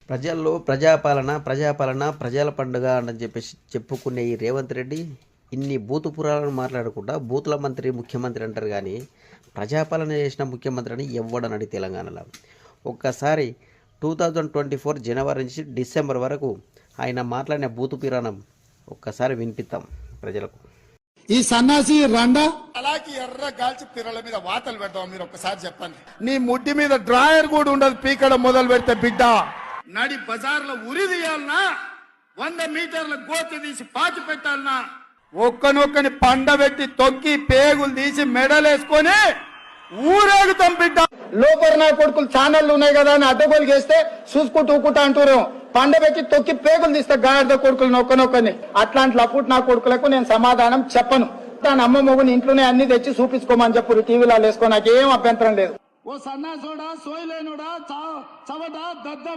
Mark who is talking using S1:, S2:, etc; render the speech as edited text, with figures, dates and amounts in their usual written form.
S1: ప్రజల్లో ప్రజాపాలన ప్రజాపాలన ప్రజల పండుగ అని చెప్పేసి చెప్పుకునే ఈ రేవంత్ రెడ్డి ఇన్ని బూతు పురాలను మాట్లాడకుండా బూతుల మంత్రి ముఖ్యమంత్రి అంటారు కానీ ప్రజాపాలన చేసిన ముఖ్యమంత్రి అని ఎవ్వడనడి తెలంగాణలో. ఒక్కసారి 2024 జనవరి నుంచి డిసెంబర్ వరకు ఆయన మాట్లాడిన బూతు పురాణం ఒక్కసారి వినిపిస్తాం ప్రజలకు.
S2: ఈ సన్నాసి రండా
S3: అలాగే ఎర్ర గాల్చి పిర్రల మీద వాతలు పెడతాం. మీరు ఒక్కసారి చెప్పండి. నీ ముడ్డి మీద డ్రాయర్ కూడా ఉండదు పీకడం మొదలు పెడితే బిడ్డ నడి బజార్లో ఉరి తీయాలనా 100 మీటర్ల గోతి తీసి పాతి పెట్టాలనా ఒక్కనొక్కని పండబెట్టి తొక్కి పేగులు తీసి మెడలేసుకొని ఊరేగుతాం బిడ్డ. లోపల నా కొడుకులు ఛానళ్లు ఉన్నాయి కదా అని అడ్డగోలిగేస్తే చూసుకుంటూ ఊకుంటా అంటారు. పండబెట్టి తొక్కి పేగులు తీస్తే గాడిద కొడుకులు నొక్కనొక్కని అట్లాంటి లపుట్ నా కొడుకులకు నేను సమాధానం చెప్పను. దాని అమ్మ మొగుని ఇంట్లోనే అన్ని తెచ్చి చూపించుకోమని చెప్పు టీవీలో వేసుకో, నాకేం అభ్యంతరం లేదు. ఓ సన్నాసోడా సోయలేనుడా చవట దద్ద